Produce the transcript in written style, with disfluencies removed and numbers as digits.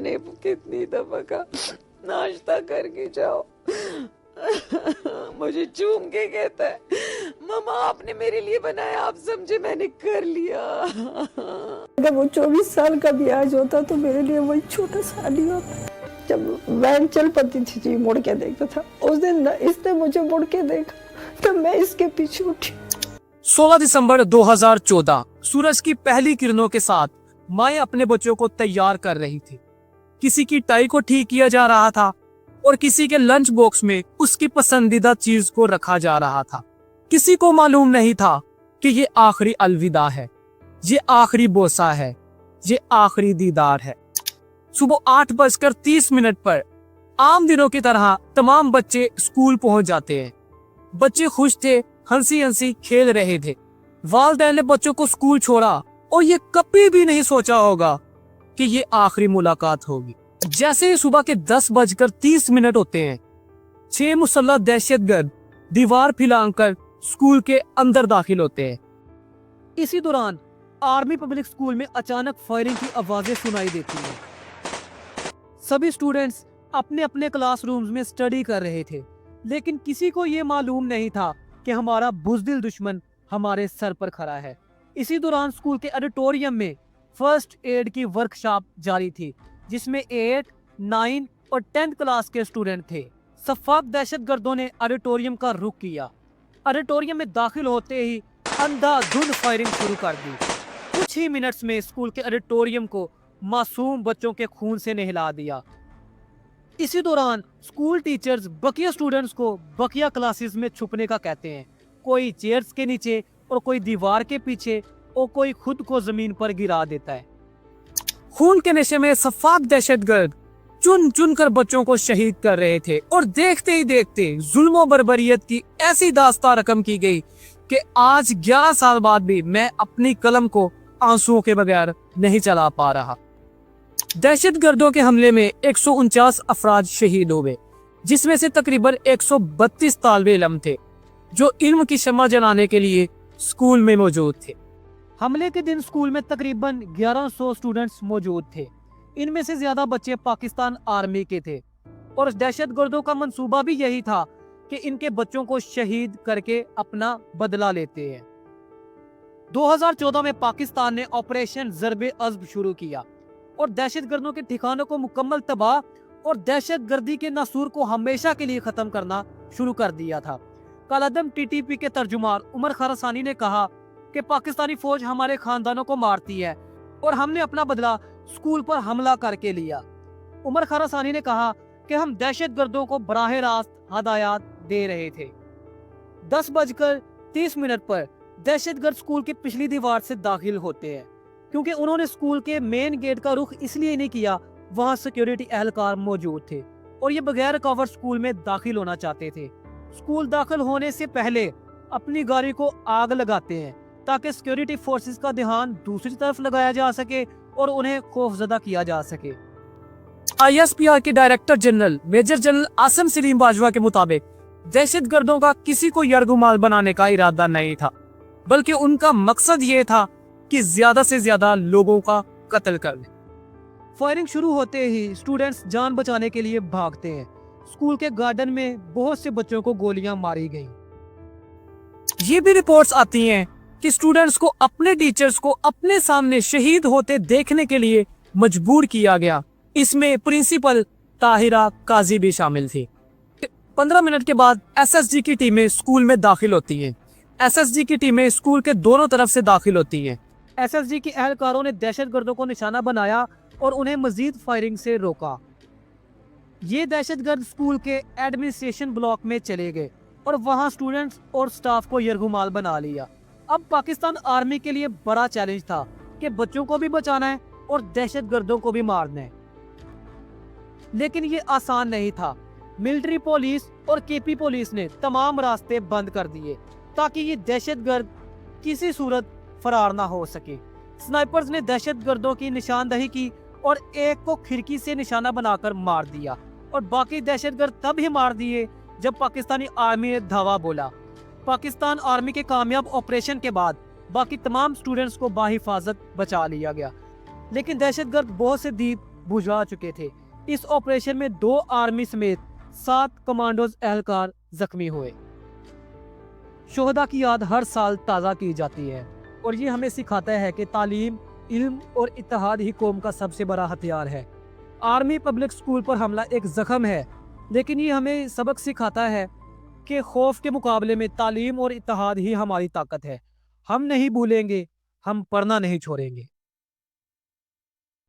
मैंने कितनी दफा कहा नाश्ता करके जाओ, मुझे चूम के कहता है मम्मा आपने मेरे लिए बनाया, आप समझे मैंने कर लिया। अगर वो 24 साल का भी आज होता तो मेरे लिए वही छोटा सा नहीं होता। जब वैन चल पड़ती थी जी मुड़ के देखता था, उस दिन इसने मुझे मुड़ के देखा तब मैं इसके पीछे उठी। 16 दिसंबर 2014 सूरज की पहली किरणों के साथ माएं अपने बच्चों को तैयार कर रही थी। किसी की टाई को ठीक किया जा रहा था और किसी के लंच बॉक्स में उसकी पसंदीदा चीज को रखा जा रहा था। किसी को मालूम नहीं था कि ये आखिरी अलविदा है, ये आखिरी बोसा है, ये आखिरी दीदार है। सुबह 8:30 पर आम दिनों की तरह तमाम बच्चे स्कूल पहुंच जाते हैं। बच्चे खुश थे, हंसी हंसी खेल रहे थे। वालिदैन ने बच्चों को स्कूल छोड़ा और ये कभी भी नहीं सोचा होगा कि ये आखिरी मुलाकात होगी। जैसे ही सुबह के 10:30 होते हैं, 6 मुसल्लह दहशतगर्द दीवार फैलाकर स्कूल के अंदर दाखिल होते हैं। इसी दौरान आर्मी पब्लिक स्कूल में अचानक फायरिंग की आवाजें सुनाई देती हैं। सभी स्टूडेंट्स अपने अपने क्लासरूम्स में स्टडी कर रहे थे, लेकिन किसी को ये मालूम नहीं था कि हमारा बुज़दिल दुश्मन हमारे सर पर खड़ा है। इसी दौरान स्कूल के ऑडिटोरियम में फर्स्ट एड की वर्कशॉप जारी थी, जिसमें 8, 9 और 10th क्लास के स्टूडेंट थे। सफाक दहशतगर्दों ने ऑडिटोरियम का रुख किया। ऑडिटोरियम में दाखिल होते ही अंधाधुंध फायरिंग शुरू कर दी। कुछ ही मिनट्स में स्कूल के ऑडिटोरियम को मासूम बच्चों के खून से नहला दिया। इसी दौरान स्कूल टीचर्स बकिया स्टूडेंट्स को बकिया क्लासेस में छुपने का कहते हैं। कोई चेयर्स के नीचे और कोई दीवार के पीछे और कोई खुद को जमीन पर गिरा देता है। खून के नशे में सफाक दहशतगर्द चुन चुन कर बच्चों को शहीद कर रहे थे और देखते ही देखते जुल्म और बर्बरियत की ऐसी दास्तां रकम की गई कि आज 11 साल बाद भी मैं अपनी कलम को आंसुओं के बगैर नहीं चला पा रहा। दहशतगर्दों के हमले में 149 अफराद शहीद हुए, जिसमें से तकरीबन 132 तालिबे इल्म थे जो इल्म की शम्मा जलाने के लिए स्कूल में मौजूद थे। हमले के दिन स्कूल में तकरीबन 1100 स्टूडेंट्स मौजूद थे। इनमें से ज्यादा बच्चे पाकिस्तान आर्मी के थे और दहशतगर्दों का मंसूबा भी यही था कि इनके बच्चों को शहीद करके अपना बदला लेते हैं। 2014 में पाकिस्तान ने ऑपरेशन ज़र्ब-ए-अज़्ब शुरू किया और दहशतगर्दों के ठिकानों को मुकम्मल तबाह और दहशतगर्दी के नासूर को हमेशा के लिए खत्म करना शुरू कर दिया था। कालादम टीटीपी के तर्जुमान उमर खरसानी ने कहा कि पाकिस्तानी फौज हमारे खानदानों को मारती है और हमने अपना बदला स्कूल पर हमला करके लिया। उमर खरसानी ने कहा कि हम दहशतगर्दों को बराह रास्त हदायत दे रहे थे। 10:30 पर दहशतगर्द स्कूल की पिछली दीवार से दाखिल होते हैं, क्योंकि उन्होंने स्कूल के मेन गेट का रुख इसलिए नहीं किया, वहां सिक्योरिटी एहलकार मौजूद थे और ये बगैर कवर स्कूल में दाखिल होना चाहते थे। स्कूल दाखिल होने से पहले अपनी गाड़ी को आग लगाते हैं ताकि सिक्योरिटी फोर्सेस का ध्यान दूसरी तरफ लगाया जा सके और उन्हें खौफजदा किया जा सके। ISPR के director general major general Asim Saleem Bajwa के मुताबिक दहशतगर्दों का किसी को यरगुमाल बनाने का इरादा नहीं था, बल्कि उनका मकसद ये था कि ज्यादा से ज्यादा लोगों का कत्ल कर दें। फायरिंग शुरू होते ही स्टूडेंट्स जान बचाने के लिए भागते हैं। स्कूल के गार्डन में बहुत से बच्चों को गोलियां मारी गईं। ये भी रिपोर्ट्स आती हैं कि स्टूडेंट्स को अपने टीचर्स को अपने सामने शहीद होते देखने के लिए मजबूर किया गया। इसमें प्रिंसिपल ताहिरा काजी भी शामिल थी। 15 मिनट के बाद SSG की टीमें स्कूल में दाखिल होती हैं। SSG की टीमें स्कूल के दोनों तरफ से दाखिल होती हैं। SSG के एहलकारों ने दहशतगर्दों को निशाना बनाया और उन्हें मजीद फायरिंग से रोका। ये दहशतगर्द स्कूल के एडमिनिस्ट्रेशन ब्लॉक में चले गए और वहां स्टूडेंट्स और स्टाफ को यरगुमाल बना लिया। अब पाकिस्तान आर्मी के लिए बड़ा चैलेंज था कि बच्चों को भी बचाना है और दहशतगर्दों को भी मारना है, लेकिन ये आसान नहीं था। मिलिट्री पुलिस और KP पुलिस ने तमाम रास्ते बंद कर दिए ताकि ये दहशतगर्द किसी सूरत फरार ना हो सके। स्नाइपर्स ने दहशतगर्दों की निशानदही की और एक को खिड़की से निशाना बनाकर मार दिया और बाकी दहशतगर्द तब ही मार दिए जब पाकिस्तानी आर्मी ने धावा बोला। पाकिस्तान आर्मी के कामयाब ऑपरेशन के बाद बाकी तमाम स्टूडेंट्स को बाहिफाजत बचा लिया गया, लेकिन दहशतगर्द बहुत से दीप بجھا چکے تھے۔ اس آپریشن میں 2 آرمی سمیت 7 کمانڈوز اہلکار زخمی ہوئے۔ شہداء کی یاد ہر سال تازہ کی جاتی ہے اور یہ ہمیں سکھاتا ہے کہ تعلیم، علم اور اتحاد ہی قوم کا سب سے بڑا ہتھیار ہے۔ آرمی پبلک سکول پر حملہ ایک زخم ہے، لیکن یہ ہمیں سبق سکھاتا ہے کہ خوف کے مقابلے میں تعلیم اور اتحاد ہی ہماری طاقت ہے۔ ہم نہیں بھولیں گے، ہم پڑھنا نہیں چھوڑیں گے۔